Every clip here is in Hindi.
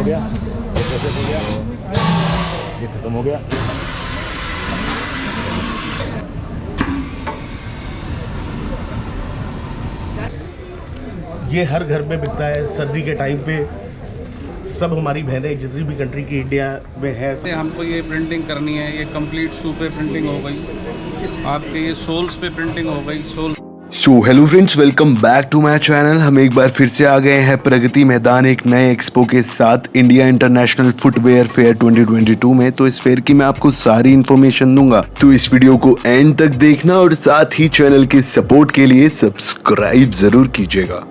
हो गया, ये प्रोसेस हो गया, ये खत्म हो गया। ये हर घर में बिकता है सर्दी के टाइम पे। सब हमारी बहनें जितनी भी कंट्री की इंडिया में है, हमको ये प्रिंटिंग करनी है। ये कंप्लीट शू पे प्रिंटिंग हो गई, आपके ये सोल्स पे प्रिंटिंग हो गई। So hello friends, welcome back to my channel. हम एक बार फिर से आ गए हैं प्रगति मैदान एक नए एक्सपो के साथ, इंडिया इंटरनेशनल फुटवेयर फेयर 2022 में। तो इस फेयर की मैं आपको सारी इन्फॉर्मेशन दूंगा, तो इस वीडियो को एंड तक देखना और साथ ही चैनल के सपोर्ट के लिए सब्सक्राइब जरूर कीजिएगा।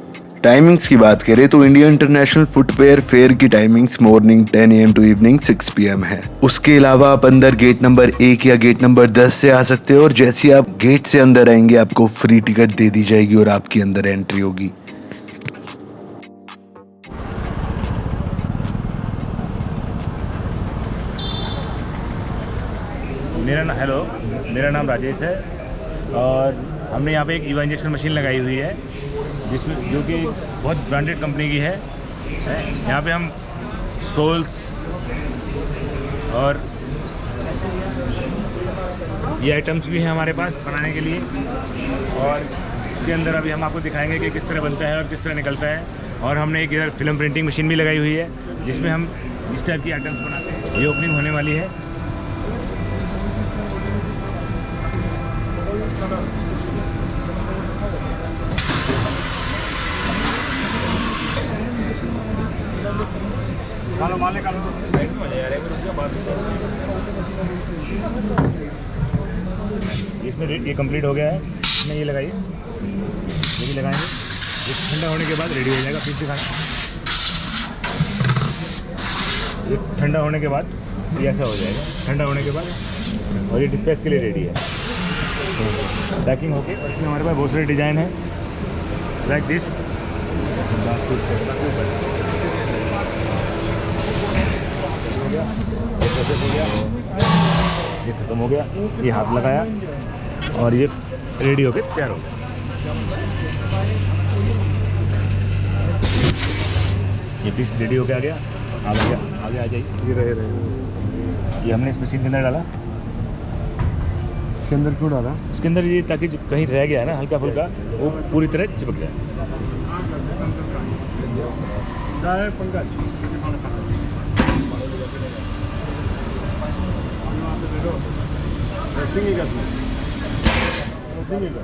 टाइमिंग्स की बात करें तो इंडिया इंटरनेशनल फुटवेयर फेयर की timings morning 10 AM to evening 6 PM है। उसके अलावा आप अंदर गेट नंबर 1 या गेट नंबर 10 से आ सकते हो, और जैसे ही आप गेट से अंदर आएंगे आपको फ्री टिकट दे दी जाएगी और आपकी अंदर एंट्री होगी। मेरा नाम राजेश है और हमने यहाँ पे एक ईवा इंजेक्शन मशीन लगाई हुई है, जिसमें जो कि बहुत ब्रांडेड कंपनी की है। यहाँ पे हम सोल्स और ये आइटम्स भी हैं हमारे पास बनाने के लिए, और इसके अंदर अभी हम आपको दिखाएंगे कि किस तरह बनता है और किस तरह निकलता है। और हमने एक इधर फिल्म प्रिंटिंग मशीन भी लगाई हुई है, जिसमें हम इस टाइप की आइटम्स बनाते हैं। ये ओपनिंग होने वाली है। इसमें ये कंप्लीट हो गया है। इसमें ये लगाइए, ये भी लगाएंगे। ये ठंडा होने के बाद रेडी हो जाएगा। फिर दिखाना, ये ठंडा होने के बाद ये ऐसा हो जाएगा, ठंडा होने के बाद। और ये डिस्पैच के लिए रेडी है, पैकिंग होके। और इसमें हमारे पास बहुत सारे डिज़ाइन है, लाइक दिस। ये प्रोसेस हो गया, ये खत्म हो गया, ये हाथ लगाया और ये रेडी होके तैयार हो गया। ये पीस रेडी होके आ गया। आगे आ जाइए। ये रहे ये हमने इस मशीन के अंदर डाला। इसके अंदर क्यों डाला? इसके अंदर ये ताकि जो कहीं रह गया है ना हल्का फुल्का, वो पूरी तरह चिपक जाए।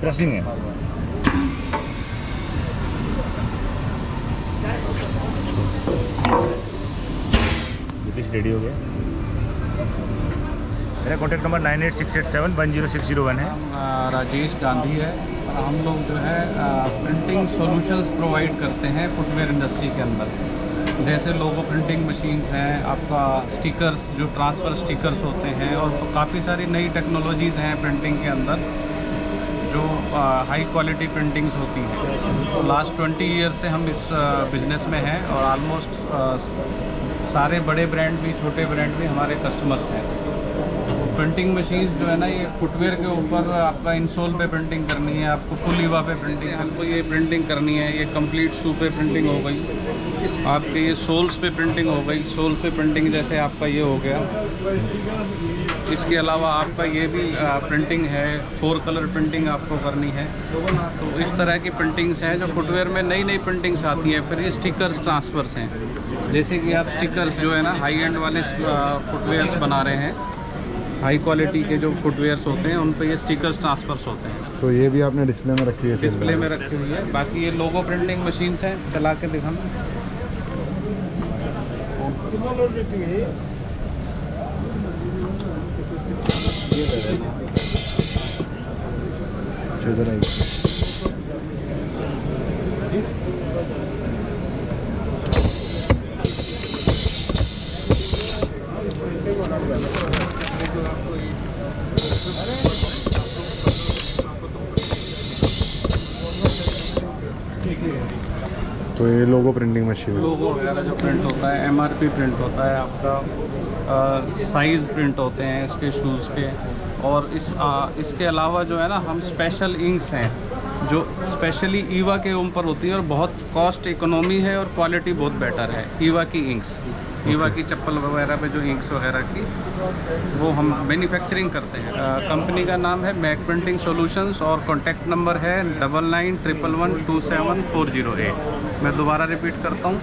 प्रेसिंग है। ये पीस रेडी हो गया। मेरा कॉन्टैक्ट नंबर 9868710601 है। राजेश गांधी है और हम लोग जो है प्रिंटिंग सॉल्यूशंस प्रोवाइड करते हैं फुटवेयर इंडस्ट्री के अंदर। जैसे लोगो प्रिंटिंग मशीन्स हैं, आपका स्टिकर्स जो ट्रांसफ़र स्टिकर्स होते हैं, और काफ़ी सारी नई टेक्नोलॉजीज़ हैं प्रिंटिंग के अंदर जो हाई क्वालिटी प्रिंटिंग्स होती हैं। तो लास्ट 20 ईयर्स से हम इस बिज़नेस में हैं और आलमोस्ट सारे बड़े ब्रांड भी छोटे ब्रांड भी हमारे कस्टमर्स हैं। प्रिंटिंग मशीन्स जो है ना, ये फुटवेयर के ऊपर आपका इंसोल पे प्रिंटिंग करनी है, आपको फुल ईवा पे प्रिंटिंग, हमको ये प्रिंटिंग करनी है। ये कंप्लीट शू पे प्रिंटिंग हो गई, आपके ये सोल्स पे प्रिंटिंग हो गई। सोल्स पे प्रिंटिंग जैसे आपका ये हो गया। इसके अलावा आपका ये भी प्रिंटिंग है, 4 कलर प्रिंटिंग आपको करनी है। तो इस तरह की प्रिंटिंग्स हैं जो फुटवेयर में नई नई प्रिंटिंग्स आती हैं। फिर ये स्टिकर्स ट्रांसफ़र्स हैं, जैसे कि आप स्टिकर्स जो है ना हाई एंड वाले फुटवेयर्स बना रहे हैं, हाई क्वालिटी के जो फुटवेयर्स होते हैं उन पे ये स्टिकर्स ट्रांसफर्स होते हैं। तो ये भी आपने डिस्प्ले में रखी है? डिस्प्ले में रखी हुई है। बाकी ये लोगो प्रिंटिंग मशीन्स हैं, चला के दिखाना। तो ये लोगो प्रिंटिंग मशीन, लोगो वगैरह जो प्रिंट होता है, MRP प्रिंट होता है आपका, साइज़ प्रिंट होते हैं इसके शूज़ के। और इसके अलावा जो है ना, हम स्पेशल इंक्स हैं जो स्पेशली ईवा के ऊपर होती है और बहुत कॉस्ट इकोनॉमी है और क्वालिटी बहुत बेटर है ईवा की इंक्स। ईवा की चप्पल वगैरह पे जो इंक्स वगैरह की वो हम मैन्युफैक्चरिंग करते हैं। कंपनी का नाम है मैक प्रिंटिंग सॉल्यूशंस और कॉन्टैक्ट नंबर है 9911127408। मैं दोबारा रिपीट करता हूँ,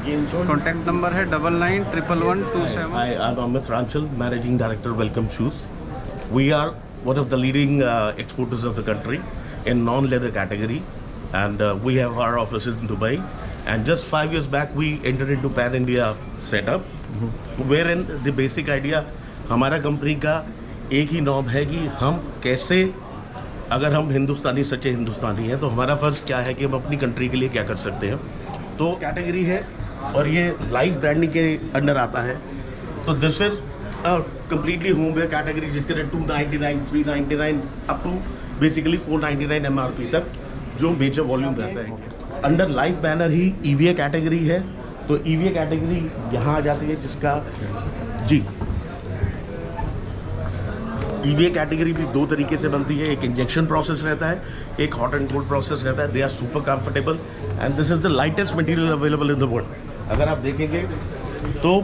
कॉन्टैक्ट नंबर है 9911127408। Hi, I'm Amit Ranchal, Managing Director, Welcome Shoes. We are one of the leading exporters of the country in non-leather category, and we have our offices in Dubai. And just 5 years back, we entered into pan-India setup, wherein the basic idea हमारा कंपनी का एक ही नॉर्म है कि हम कैसे, अगर हम हिंदुस्तानी सच्चे हिंदुस्तानी हैं तो हमारा फ़र्ज़ क्या है कि हम अपनी कंट्री के लिए क्या कर सकते हैं। तो कैटेगरी है और ये लाइफ ब्रांडिंग के अंडर आता है। तो this is completely homeware category जिसके लिए 299, 399 अप टू बेसिकली 499 MRP तक जो मेजर वॉल्यूम रहता है। अंडर लाइफ बैनर ही EVA कैटेगरी है। तो EVA कैटेगरी यहाँ आ जाती है जिसका जी EVA कैटेगरी भी दो तरीके से बनती है। एक इंजेक्शन प्रोसेस रहता है, एक हॉट एंड कोल्ड प्रोसेस रहता है। They are super comfortable and this is the lightest material available in the world. अगर आप देखेंगे तो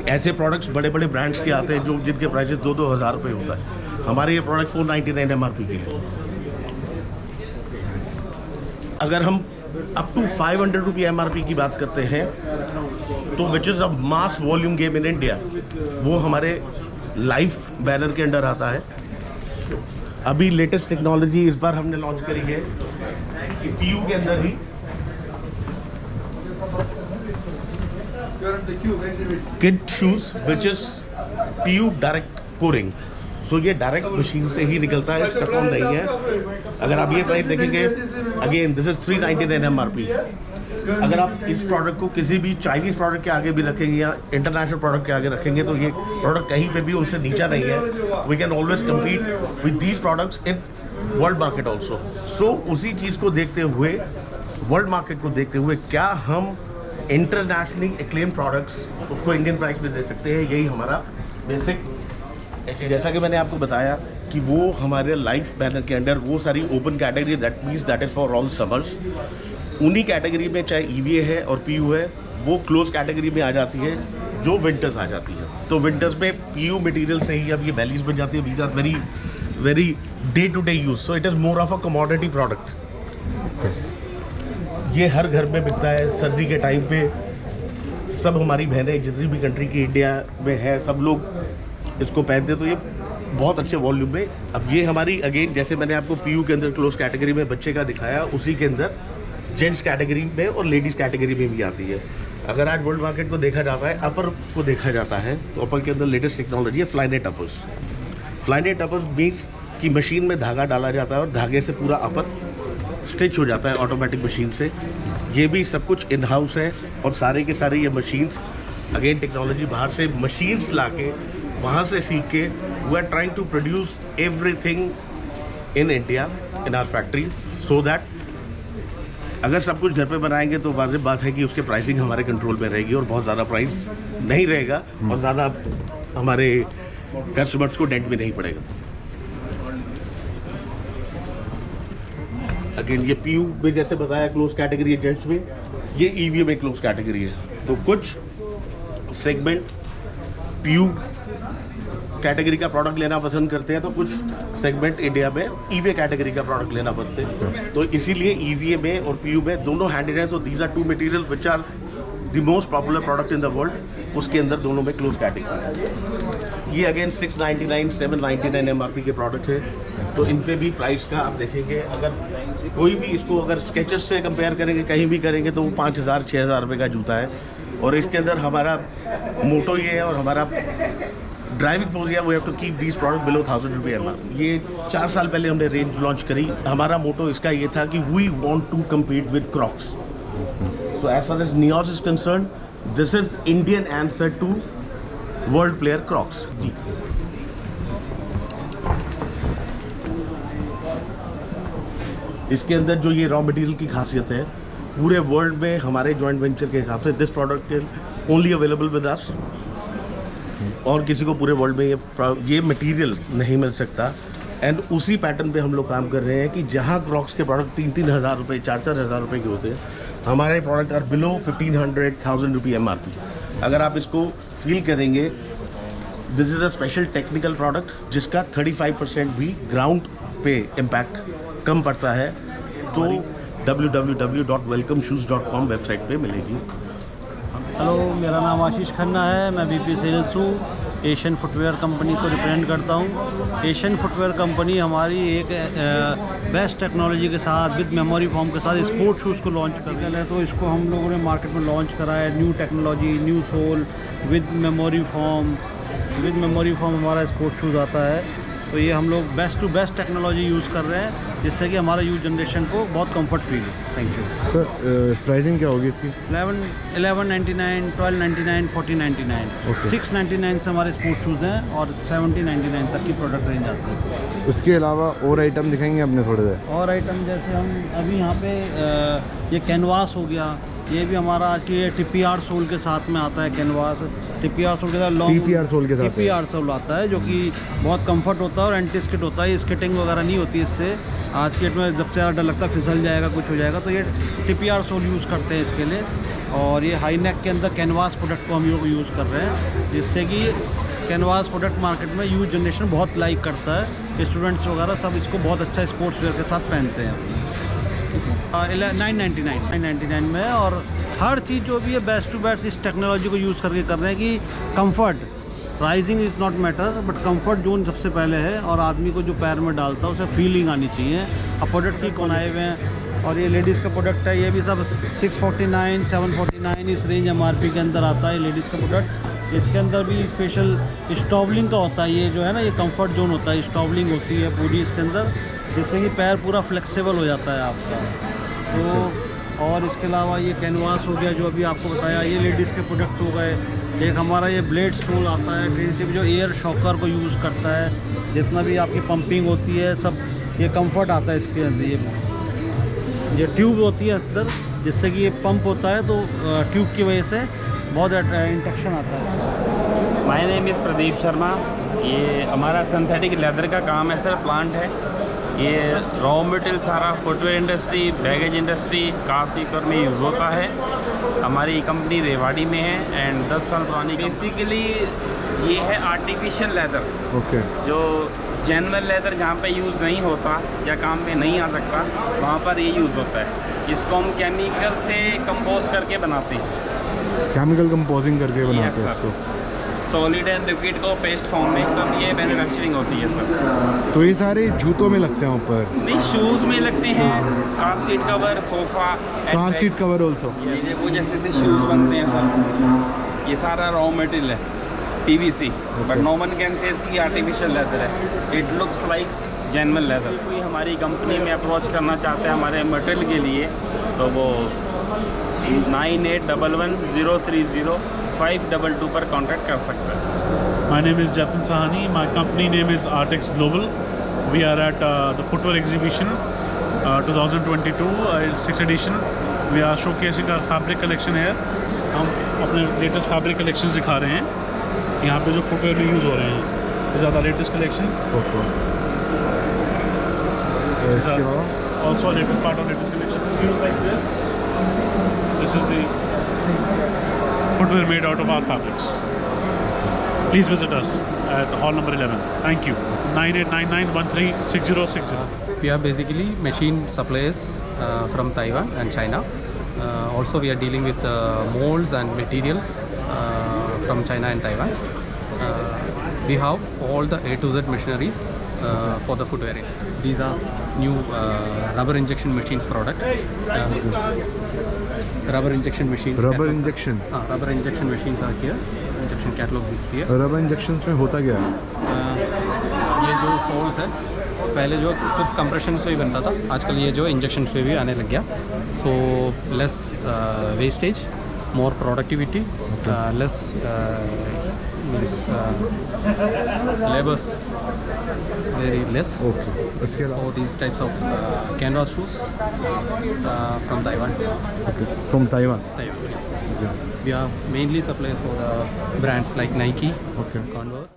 ऐसे प्रोडक्ट्स बड़े बड़े ब्रांड्स के आते हैं जो जिनके प्राइसेस 2-2 हज़ार रुपये होता है। हमारे ये प्रोडक्ट 499 MRP के हैं। अगर हम अप टू 500 रुपये MRP की बात करते हैं तो which is a mass volume game in India, वो हमारे लाइफ बैनर के अंडर आता है। अभी लेटेस्ट टेक्नोलॉजी इस बार हमने लॉन्च करी है कि PU के अंदर ही kid shoes which is PU direct pouring. So ये डायरेक्ट मशीन से ही निकलता है, स्टक ऑन नहीं है। अगर आप ये प्राइस देखेंगे, अगेन दिस इज 399 MRP। अगर आप इस प्रोडक्ट को किसी भी चाइनीज़ प्रोडक्ट के आगे भी रखेंगे या इंटरनेशनल प्रोडक्ट के आगे रखेंगे तो ये प्रोडक्ट कहीं पे भी उनसे नीचा नहीं है। We can always compete with these products in world market also. So उसी चीज़ को देखते हुए, वर्ल्ड मार्केट को देखते हुए, क्या हम इंटरनेशनली एक्लेम प्रोडक्ट्स उसको इंडियन प्राइस में दे सकते हैं, यही हमारा बेसिक। जैसा कि मैंने आपको बताया कि वो हमारे लाइफ बैनर के अंडर वो सारी open category, that means that is for all summers, उन्हीं कैटेगरी में चाहे EVA है और PU है वो क्लोज कैटेगरी में आ जाती है जो विंटर्स आ जाती है। तो विंटर्स में PU मटेरियल से ही अब ये बैलीज बन जाती है। These are very very day to day use, so it is more of a commodity product. ये हर घर में बिकता है। सर्दी के टाइम पे सब हमारी बहनें जितनी भी कंट्री की इंडिया में है सब लोग इसको पहनते हैं। तो ये बहुत अच्छे वॉल्यूम में। अब ये हमारी अगेन जैसे मैंने आपको PU के अंदर क्लोज कैटेगरी में बच्चे का दिखाया, उसी के अंदर जेंट्स कैटेगरी में और लेडीज़ कैटेगरी में भी आती है। अगर आज वर्ल्ड मार्केट को देखा जाता है, अपर को देखा जाता है तो अपर के अंदर लेटेस्ट टेक्नोलॉजी है फ्लाईनेट अपर्स। फ्लाईनेट अपर्स मीन्स कि मशीन में धागा डाला जाता है और धागे से पूरा अपर स्टिच हो जाता है ऑटोमेटिक मशीन से। ये भी सब कुछ इन हाउस है और सारे के सारे ये मशीन्स अगेन टेक्नोलॉजी बाहर से मशीन्स ला के वहाँ से सीख के we are trying to produce everything in India in our factory, so that अगर सब कुछ घर पे बनाएंगे तो वाजिब बात है कि उसके प्राइसिंग हमारे कंट्रोल में रहेगी और बहुत ज़्यादा प्राइस नहीं रहेगा और ज़्यादा हमारे कस्टमर्स को डेंट भी नहीं पड़ेगा। अगेन ये PU में जैसे बताया क्लोज कैटेगरी है जेंट्स में, ये EVA में क्लोज कैटेगरी है। तो कुछ सेगमेंट PU कैटेगरी का प्रोडक्ट लेना पसंद करते हैं तो कुछ सेगमेंट इंडिया में EVA कैटेगरी का प्रोडक्ट लेना पड़ते हैं। तो इसीलिए EVA में और PU में दोनों hand in hand, so these are two material which are the most popular product in the world. उसके अंदर दोनों में क्लोज कैटेगरी। ये अगेन 699, 799 MRP के प्रोडक्ट है। तो इन पे भी प्राइस का आप देखेंगे, अगर कोई भी इसको अगर स्केचेस से कंपेयर करेंगे, कहीं भी करेंगे तो वो 5000-6000 रुपये का जूता है। और इसके अंदर हमारा मोटो ये है और हमारा ड्राइविंग फोर्स या we have to keep these product below 1000 रुपये MRP। ये 4 साल पहले हमने रेंज लॉन्च करी। हमारा मोटो इसका ये था कि we want to compete with Crocs. So as far as नियॉस is concerned, this is Indian answer to world player Crocs. जी इसके अंदर जो ये रॉ मटेरियल की खासियत है, पूरे वर्ल्ड में हमारे जॉइंट वेंचर के हिसाब से this product is only available with us. और किसी को पूरे वर्ल्ड में ये मटेरियल नहीं मिल सकता। एंड उसी पैटर्न पे हम लोग काम कर रहे हैं कि जहाँ क्रॉक्स के प्रोडक्ट 3-3 हज़ार रुपये, 4-4 हज़ार रुपये के होते हैं, हमारे प्रोडक्ट आर बिलो 1500-1000 रुपये MRP। अगर आप इसको फील करेंगे, this is a special technical product जिसका 35% भी ग्राउंड पे इम्पैक्ट कम पड़ता है। तो www.welcomeshoes.com वेबसाइट पे मिलेगी। हेलो, मेरा नाम आशीष खन्ना है। मैं VP सेल्स हूँ। एशियन फुटवेयर कंपनी को रिप्रेजेंट करता हूँ। एशियन फुटवेयर कंपनी हमारी एक बेस्ट टेक्नोलॉजी के साथ विद मेमोरी फॉर्म के साथ स्पोर्ट शूज़ को लॉन्च कर दिया है। तो इसको हम लोगों ने मार्केट में लॉन्च करा है। New technology, new sole with memory foam हमारा स्पोर्ट शूज़ आता है। तो ये हम लोग best to best technology use कर रहे हैं, जिससे कि हमारा यूथ जनरेशन को बहुत कंफर्ट फील हो। Thank you sir. प्राइसिंग क्या होगी इसकी? 1199, 1299, 1499, Okay. 699 से हमारे स्पोर्ट शूज़ हैं और 7099 तक की प्रोडक्ट रेंज आती है। उसके अलावा और आइटम दिखाएंगे अपने थोड़े से? और आइटम जैसे हम अभी यहाँ पे ये कैनवास हो गया, ये भी हमारा TPR सोल के साथ में आता है। कैनवास TPR सोल के साथ TPR सोल के साथ TPR सोल आता है, जो कि बहुत कंफर्ट होता है और एंटी स्किट होता है। स्किटिंग वगैरह नहीं होती इससे। आज के डेट में सबसे ज़्यादा डर लगता है फिसल जाएगा, कुछ हो जाएगा, तो ये TPR सोल यूज़ करते हैं इसके लिए। और ये हाई नेक के अंदर कैनवास प्रोडक्ट को हम लोग यूज़ कर रहे हैं, जिससे कि कैनवास प्रोडक्ट मार्केट में यूथ जनरेशन बहुत लाइक करता है। स्टूडेंट्स वगैरह सब इसको बहुत अच्छा स्पोर्ट्स वेयर के साथ पहनते हैं। 999 में। और हर चीज़ जो भी है बेस्ट टू बेस्ट इस टेक्नोलॉजी को यूज़ करके कर रहे हैं कि comfort, pricing is not matter, but comfort zone सबसे पहले है। और आदमी को जो पैर में डालता है उसे फीलिंग आनी चाहिए। अब प्रोडक्ट की कौन आए हुए हैं, और ये लेडीज़ का प्रोडक्ट है, ये भी सब 649, 749 इस रेंज MRP के अंदर आता है लेडीज़ का प्रोडक्ट। इसके अंदर भी स्पेशल स्टॉबलिंग का होता है। ये जो है ना, ये कंफर्ट जोन होता है, स्टॉबलिंग होती है पूरी इसके अंदर, जिससे कि पैर पूरा फ्लेक्सिबल हो जाता है आपका। तो और इसके अलावा ये कैनवास हो गया जो अभी आपको बताया, ये लेडीज़ के प्रोडक्ट हो गए। एक हमारा ये ब्लेड स्टूल आता है ट्रेनशिप, जो एयर शॉकर को यूज़ करता है। जितना भी आपकी पंपिंग होती है सब ये कंफर्ट आता है इसके अंदर। ये ट्यूब होती है अंदर, जिससे कि ये पंप होता है, तो ट्यूब की वजह से बहुत इंटेक्शन आता है। My name is Pradeep Sharma. ये हमारा सिंथेटिक लेदर का काम है सर, प्लांट है। ये रॉ मटेरियल सारा footwear industry, baggage industry, car Sikar में यूज़ होता है। हमारी कंपनी रेवाड़ी में है एंड 10 साल पुरानी। बेसिकली ये है आर्टिफिशियल लेदर। ओके। जो जेन्युइन लेदर जहाँ पे यूज़ नहीं होता या काम पे नहीं आ सकता, वहाँ पर ये यूज़ होता है। इसको हम केमिकल से कंपोज करके बनाते हैं। केमिकल कंपोजिंग करके बनाते हैं Yes, इसको? सॉलिड एंड लिक्विड को पेस्ट फॉर्म में एकदम ये मैन्युफैक्चरिंग होती है सर। तो ये सारे जूतों में लगते हैं ऊपर? नहीं, शूज़ में लगते हैं, car seat cover, sofa, car seat cover also? ये वो जैसे से शूज़ बनते हैं सर। ये सारा रॉ मटेरियल है PVC, but no one can say इसकी आर्टिफिशियल लेदर है। It looks like genuine leather. कोई हमारी कंपनी में अप्रोच करना चाहते हैं हमारे मटेरियल के लिए, तो वो 9811030522 पर कांटेक्ट कर सकते हैं। My name is Jatin Sahani. My company name is Artex Global. We are at the Footwear Exhibition 2022, 6th edition. We are showcasing our fabric collection here. हम अपने लेटेस्ट फैब्रिक कलेक्शन दिखा रहे हैं यहाँ पे जो फुटवेयर में यूज़ हो रहे हैं। ज़्यादा latest collection. Okay. Also a latest part of latest collection. Use like this. This is the footwear made out of our fabrics. Please visit us at hall number 11. Thank you. 9899136060. We are basically machine suppliers from Taiwan and China. Also, we are dealing with molds and materials from China and Taiwan. We have all the A to Z machineries for the footwear industry. These are new rubber injection machines product. Rubber injection machines. Rubber injection? Rubber injection machines are here. Injection catalogs is here. Rubber injection में होता क्या है? ये जो सोल्स है, पहले जो सिर्फ कंप्रेशन से ही बनता था, आजकल ये जो इंजेक्शन से भी आने लग गया। So less wastage, more productivity, less means labours very less. Okay. इसके अलावा? So these types of canvas shoes from Taiwan. Okay, from Taiwan? We are mainly suppliers for the brands like Nike, Okay. Converse.